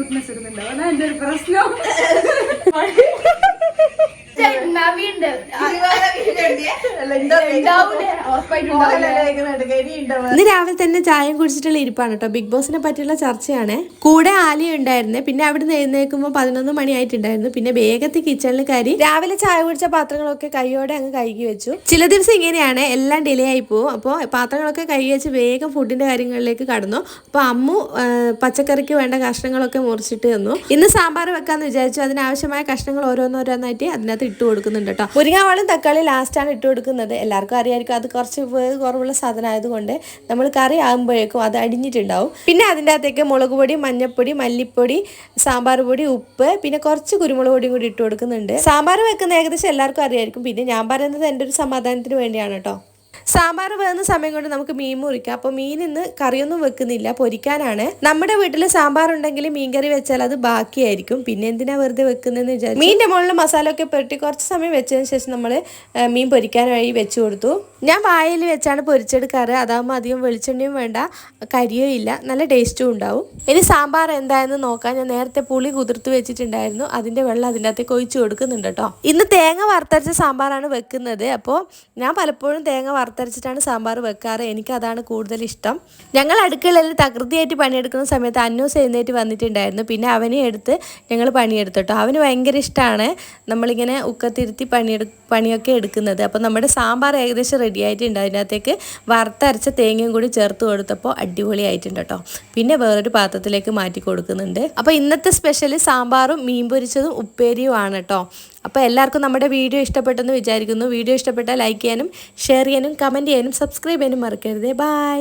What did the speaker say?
Cuteness ഇടുന്നുണ്ടോ? അതാണ് എന്റെ ഒരു പ്രശ്നം. ഇന്ന് രാവിലെ തന്നെ ചായം കുടിച്ചിട്ടുള്ള ഇരിപ്പാണ് കേട്ടോ. ബിഗ് ബോസിനെ പറ്റിയുള്ള ചർച്ചയാണ്. കൂടെ ആലിയ ഉണ്ടായിരുന്നു. പിന്നെ അവിടെ നിന്ന് എഴുന്നേൽക്കുമ്പോൾ 11 മണി ആയിട്ടുണ്ടായിരുന്നു. പിന്നെ വേഗത്തിൽ കിച്ചണിൽ കയറി രാവിലെ ചായ കുടിച്ച പാത്രങ്ങളൊക്കെ കൈയോടെ അങ്ങ് കഴുകി വെച്ചു. ചില ദിവസം ഇങ്ങനെയാണ്, എല്ലാം ഡിലേ ആയി പോകും. അപ്പോൾ പാത്രങ്ങളൊക്കെ കഴുകി വെച്ച് വേഗം ഫുഡിന്റെ കാര്യങ്ങളിലേക്ക് കടന്നു. അപ്പോൾ അമ്മു പച്ചക്കറിക്ക് വേണ്ട കഷ്ണങ്ങളൊക്കെ മുറിച്ചിട്ട് തന്നു. ഇന്ന് സാമ്പാർ വെക്കാന്ന് വിചാരിച്ചു. അതിനാവശ്യമായ കഷ്ണങ്ങൾ ഓരോന്നോരോന്നായിട്ട് അതിനകത്ത് ഇട്ട് കൊടുക്കുന്നുണ്ട് കേട്ടോ. മുരിങ്ങാവാളും തക്കാളി ലാസ്റ്റാണ് ഇട്ട് കൊടുക്കുന്നത്. എല്ലാവർക്കും അറിയാമായിരിക്കും, അത് കുറച്ച് കുറവുള്ള സാധനം ആയതുകൊണ്ട് നമ്മൾ കറി ആകുമ്പോഴേക്കും അത് അടിഞ്ഞിട്ടുണ്ടാവും. പിന്നെ അതിൻ്റെ അകത്തേക്ക് മുളക് പൊടി, മഞ്ഞൾപ്പൊടി, മല്ലിപ്പൊടി, സാമ്പാർ പൊടി, ഉപ്പ്, പിന്നെ കുറച്ച് കുരുമുളക് പൊടിയും കൂടി ഇട്ട് കൊടുക്കുന്നുണ്ട്. സാമ്പാർ വെക്കുന്ന ഏകദേശം എല്ലാവർക്കും അറിയായിരിക്കും. പിന്നെ ഞാൻ പറയുന്നത് എൻ്റെ ഒരു സമാധാനത്തിന് വേണ്ടിയാണ് കേട്ടോ. സാമ്പാർ വേകുന്ന സമയം കൊണ്ട് നമുക്ക് മീൻ മുറിക്കാം. അപ്പോൾ മീൻ ഇന്ന് കറിയൊന്നും വെക്കുന്നില്ല, പൊരിക്കാനാണ്. നമ്മുടെ വീട്ടിൽ സാമ്പാർ ഉണ്ടെങ്കിൽ മീൻ കറി വെച്ചാൽ അത് ബാക്കിയായിരിക്കും. പിന്നെ എന്തിനാ വെറുതെ വെക്കുന്നതെന്ന് വിചാരിച്ചു മീനിന്റെ മുകളിൽ മസാല ഒക്കെ പുരട്ടി കുറച്ച് സമയം വെച്ചതിന് ശേഷം നമ്മൾ മീൻ പൊരിക്കാനായി വെച്ചു കൊടുത്തു. ഞാൻ വായിൽ വെച്ചാണ് പൊരിച്ചെടുക്കാറ്. അതാകുമ്പോൾ അധികം വെളിച്ചെണ്ണയും വേണ്ട, കരിയോ ഇല്ല, നല്ല ടേസ്റ്റും ഉണ്ടാവും. ഇനി സാമ്പാർ എന്തായെന്ന് നോക്കാം. ഞാൻ നേരത്തെ പുളി കുതിർത്ത് വെച്ചിട്ടുണ്ടായിരുന്നു. അതിന്റെ വെള്ളം അതിൻ്റെ അകത്തേക്ക് ഒഴിച്ചു കൊടുക്കുന്നുണ്ട് കേട്ടോ. ഇന്ന് തേങ്ങ വറുത്തരച്ച സാമ്പാറാണ് വെക്കുന്നത്. അപ്പോൾ ഞാൻ പലപ്പോഴും തേങ്ങ വറുത്തരച്ചിട്ടാണ് സാമ്പാർ വെക്കാറ്. എനിക്ക് അതാണ് കൂടുതൽ ഇഷ്ടം. ഞങ്ങൾ അടുക്കളയിൽ തകൃതിയായിട്ട് പണിയെടുക്കുന്ന സമയത്ത് അന്നൂസ് എഴുന്നേറ്റ് വന്നിട്ടുണ്ടായിരുന്നു. പിന്നെ അവനെ എടുത്ത് ഞങ്ങൾ പണിയെടുത്തു കേട്ടോ. അവന് ഭയങ്കര ഇഷ്ടമാണ് നമ്മളിങ്ങനെ ഉക്കത്തിരുത്തി പണിയൊക്കെ എടുക്കുന്നത്. അപ്പോൾ നമ്മുടെ സാമ്പാർ ഏകദേശം റെഡി ആയിട്ടുണ്ട്. അതിനകത്തേക്ക് വറുത്തരച്ച തേങ്ങയും കൂടി ചേർത്ത് കൊടുത്തപ്പോൾ അടിപൊളിയായിട്ടുണ്ട് കേട്ടോ. പിന്നെ വേറൊരു പാത്രത്തിലേക്ക് മാറ്റി കൊടുക്കുന്നുണ്ട്. അപ്പോൾ ഇന്നത്തെ സ്പെഷ്യൽ സാമ്പാറും മീൻ പൊരിച്ചതും ഉപ്പേരിയും ആണ് കേട്ടോ. അപ്പോൾ എല്ലാവർക്കും നമ്മുടെ വീഡിയോ ഇഷ്ടപ്പെട്ടെന്ന് വിചാരിക്കുന്നു. വീഡിയോ ഇഷ്ടപ്പെട്ടാൽ ലൈക്ക് ചെയ്യാനും ഷെയർ ചെയ്യാനും കമൻറ്റ് ചെയ്യാനും സബ്സ്ക്രൈബ് ചെയ്യാനും മറക്കരുത്. ബൈ.